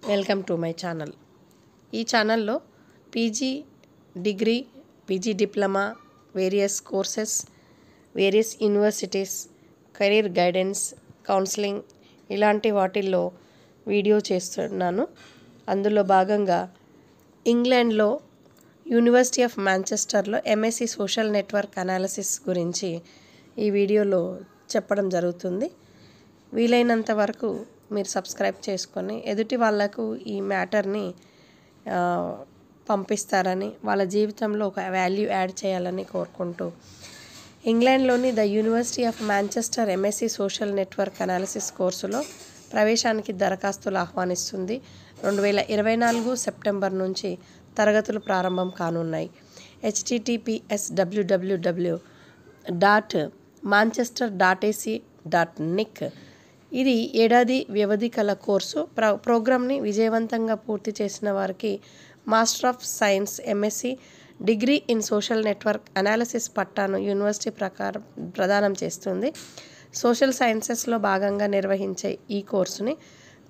Welcome to my channel. ఈ ఛానల్లో PG degree, PG diploma, various courses, various universities, career guidance, counselling ఇలాంటి వాటిల్లో video చేస్తున్నాను. అందులో భాగంగా ఇంగ్లాండ్లో యూనివర్సిటీ ఆఫ్ మాంచెస్టర్లో ఎంఎస్సి సోషల్ నెట్వర్క్ అనాలిసిస్ గురించి ఈ వీడియోలో చెప్పడం జరుగుతుంది. వీలైనంత వరకు మీరు సబ్స్క్రైబ్ చేసుకొని ఎదుటి వాళ్ళకు ఈ మ్యాటర్ని పంపిస్తారని, వాళ్ళ జీవితంలో ఒక వాల్యూ యాడ్ చేయాలని కోరుకుంటూ, ఇంగ్లాండ్లోని the university of Manchester MSc social network analysis కోర్సులో ప్రవేశానికి దరఖాస్తులు ఆహ్వానిస్తుంది. 2024 సెప్టెంబర్ నుంచి తరగతులు ప్రారంభం కానున్నాయి. https://manchester.ac.nic. ఇది ఏడాది వ్యవధి కల కోర్సు. ప్రోగ్రామ్ని విజయవంతంగా పూర్తి చేసిన వారికి master of science MSc degree in social network analysis పట్టాను యూనివర్సిటీ ప్రదానం చేస్తుంది. సోషల్ సైన్సెస్లో భాగంగా నిర్వహించే ఈ కోర్సుని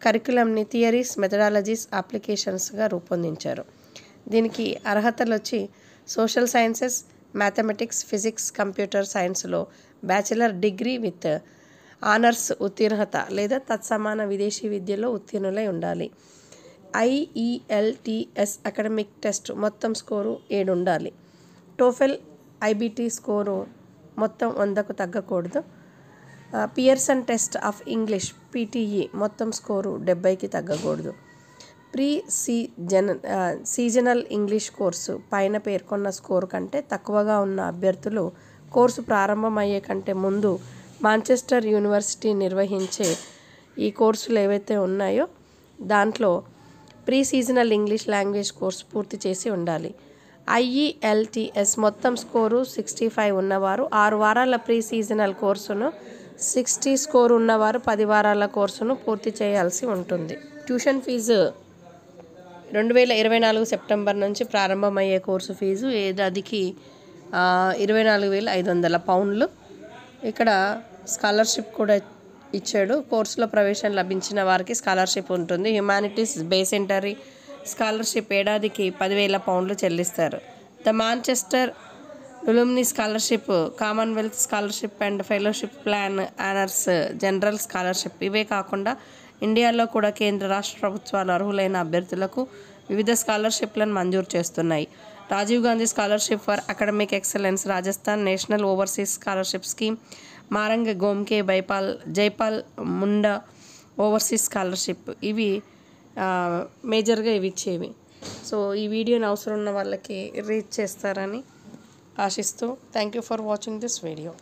కరికులంని థియరీస్, మెథడాలజీస్, అప్లికేషన్స్గా రూపొందించారు. దీనికి అర్హతలు వచ్చి social sciences, mathematics, physics, computer సైన్స్లో బ్యాచిలర్ డిగ్రీ విత్ ఆనర్స్ ఉత్తీర్ణత లేదా తత్సమాన విదేశీ విద్యలో ఉత్తీర్ణులై ఉండాలి. IELTS అకాడమిక్ టెస్ట్ మొత్తం స్కోరు 7 ఉండాలి. టోఫెల్ IBT స్కోరు మొత్తం 100కు తగ్గకూడదు. Pearson test of English PTE మొత్తం స్కోరు 70కి తగ్గకూడదు. సీజనల్ ఇంగ్లీష్ కోర్సు పైన పేర్కొన్న స్కోరు కంటే తక్కువగా ఉన్న అభ్యర్థులు కోర్సు ప్రారంభమయ్యే కంటే ముందు మాంచెస్టర్ యూనివర్సిటీ నిర్వహించే ఈ కోర్సులు ఏవైతే ఉన్నాయో దాంట్లో సీజనల్ ఇంగ్లీష్ లాంగ్వేజ్ కోర్సు పూర్తి చేసి ఉండాలి. IELTS మొత్తం స్కోరు 65 ఉన్నవారు 6 వారాల సీజనల్ కోర్సును, 60 స్కోరు ఉన్నవారు 10 వారాల కోర్సును పూర్తి చేయాల్సి ఉంటుంది. ట్యూషన్ ఫీజు 2024 సెప్టెంబర్ నుంచి ప్రారంభమయ్యే కోర్సు ఫీజు ఏడాదికి 24,500 పౌండ్లు. ఇక్కడ స్కాలర్షిప్ కూడా ఇచ్చాడు. కోర్సులో ప్రవేశం లభించిన వారికి స్కాలర్షిప్ ఉంటుంది. హ్యుమానిటీస్ బేసెంటరీ స్కాలర్షిప్ ఏడాదికి 10,000 పౌండ్లు చెల్లిస్తారు. The Manchester alumni scholarship, Commonwealth scholarship and fellowship plan, honours, general scholarship ఇవే కాకుండా ఇండియాలో కూడా కేంద్ర రాష్ట్ర ప్రభుత్వాలు అర్హులైన అభ్యర్థులకు వివిధ స్కాలర్షిప్లను మంజూరు చేస్తున్నాయి. Rajiv Gandhi scholarship for academic excellence, Rajasthan national overseas scholarship scheme, Marang Gomke Jaipal Munda overseas scholarship ఇవి మేజర్గా ఇవి ఇచ్చేవి. సో ఈ వీడియోని అవసరం ఉన్న వాళ్ళకి రీచ్ చేస్తారని ఆశిస్తూ thank you for watching this video.